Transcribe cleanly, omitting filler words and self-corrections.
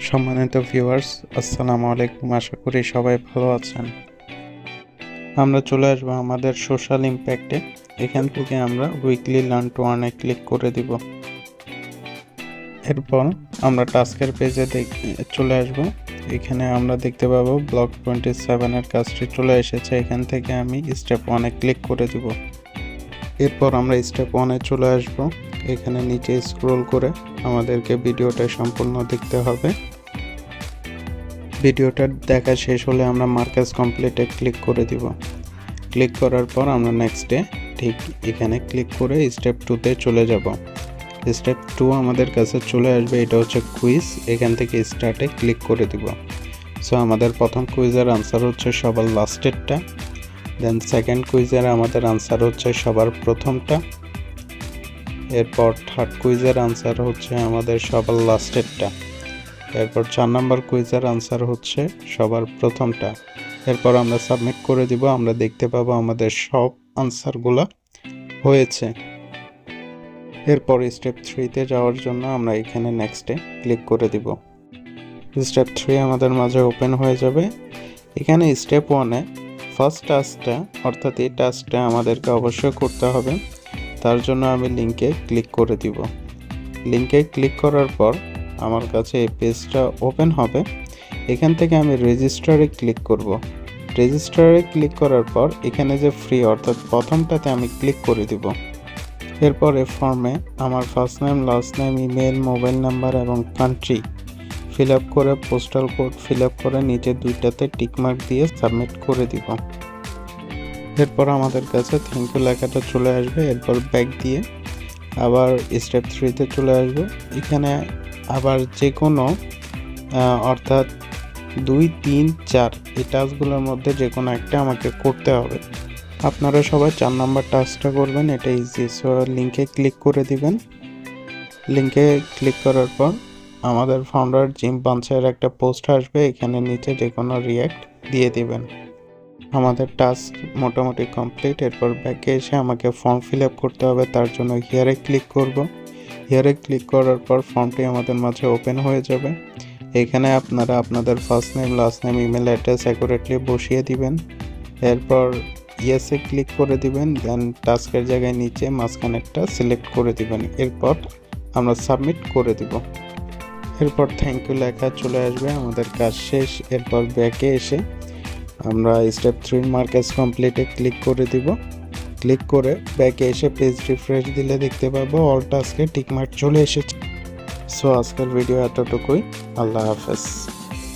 সম্মানিত ভিউয়ার্স, আসসালামু আলাইকুম। আশা করি সবাই ভালো আছেন। আমরা চলে আসবো আমাদের সোশ্যাল ইম্প্যাক্টে। এখান থেকে আমরা উইকলি লার্ন টু আর্নে ক্লিক করে দিব। এরপর আমরা টাস্কের পেজে চলে আসব। এখানে আমরা দেখতে পাবো ব্লক 27-এর কাজটি চলে এসেছে। এখান থেকে আমি স্টেপ 1-এ ক্লিক করে দিব। এরপর আমরা স্টেপ 1-এ চলে আসব। এখানে নিচে স্ক্রল করে আমাদেরকে ভিডিওটা সম্পূর্ণ দেখতে হবে। ভিডিওটা দেখা শেষ হলে আমরা মার্কাস কমপ্লিটে ক্লিক করে দিব। ক্লিক করার পর আমরা নেক্সটে ঠিক এখানে ক্লিক করে স্টেপ 2-তে চলে যাব। স্টেপ 2 আমাদের কাছে চলে আসবে। এটা হচ্ছে কুইজ। এখান থেকে স্টার্টে ক্লিক করে দিব। সো আমাদের প্রথম কুইজের আনসার হচ্ছে সবার লাস্টেরটা। দেন সেকেন্ড কুইজের আমাদের আনসার হচ্ছে সবার প্রথমটা। এরপর থার্ড কুইজের আনসার হচ্ছে আমাদের সবার লাস্টেরটা। এরপর 4 নম্বর কুইজের আনসার হচ্ছে সবার প্রথমটা। এরপর আমরা সাবমিট করে দিব। আমরা দেখতে পাবো আমাদের সব আনসারগুলো হয়েছে। এরপর স্টেপ 3-তে যাওয়ার জন্য আমরা এখানে নেক্সটে ক্লিক করে দিব। স্টেপ 3 আমাদের মাঝে ওপেন হয়ে যাবে। এখানে স্টেপ 1-এ ফার্স্ট টাস্কটা অর্থাৎ এই টাস্কটা আমাদেরকে অবশ্যই করতে হবে। তার জন্য আমি লিঙ্কে ক্লিক করে দিব। লিঙ্কে ক্লিক করার পর আমার কাছে এই পেজটা ওপেন হবে। এখান থেকে আমি রেজিস্টারে ক্লিক করব। রেজিস্টারে ক্লিক করার পর এখানে যে ফ্রি অর্থাৎ প্রথমটাতে আমি ক্লিক করে দিব। এরপরে ফর্মে আমার first name, last name, email, mobile number এবং কান্ট্রি ফিল আপ করে, পোস্টাল কোড ফিল আপ করে নিচে দুইটাতে টিকমার্ক দিয়ে সাবমিট করে দিব। এরপর আমাদের কাছে থ্যাংক ইউ লেখাটা চলে আসবে। এরপর ব্যাক দিয়ে আবার স্টেপ 3-তে চলে আসবে। এখানে আবার যে কোনো অর্থাৎ 2, 3, 4 এই টাস্কগুলোর মধ্যে যে কোনো একটা আমাকে করতে হবে। আপনারা সবাই 4 নাম্বার টাস্কটা করবেন, এটা ইজি। সো লিঙ্কে ক্লিক করে দিবেন। লিঙ্কে ক্লিক করার পর আমাদের ফাউন্ডার জিম বাঞ্চের একটা পোস্ট আসবে। এখানে নিচে যে কোনো রিঅ্যাক্ট দিয়ে দিবেন। আমাদের টাস্ক মোটামুটি কমপ্লিট। এরপর ব্যাকে এসে আমাকে ফর্ম ফিল আপ করতে হবে। তার জন্য হিয়ারে ক্লিক করব। হিয়ারে ক্লিক করার পর ফর্মটি আমাদের মাঝে ওপেন হয়ে যাবে। এখানে আপনারা আপনাদের first name, last name, email address accurately বসিয়ে দিবেন। এরপর ইয়েসে ক্লিক করে দিবেন। দেন টাস্কের জায়গায় নিচে মাঝখানেরটা সিলেক্ট করে দিবেন। এরপর আমরা সাবমিট করে দিব। এরপর থ্যাংক ইউ লেখা চলে আসবে। আমাদের কাজ শেষ। এরপর ব্যাকে এসে আমরা স্টেপ 3 মার্কাস কমপ্লিটে ক্লিক করে দিব। ক্লিক করে ব্যাকে এসে পেজ রিফ্রেশ দিলে দেখতে পাবো অল টাস্কে টিকমার্ক চলে এসেছে। সো আজকের ভিডিও এতটুকুই। আল্লাহ হাফেজ।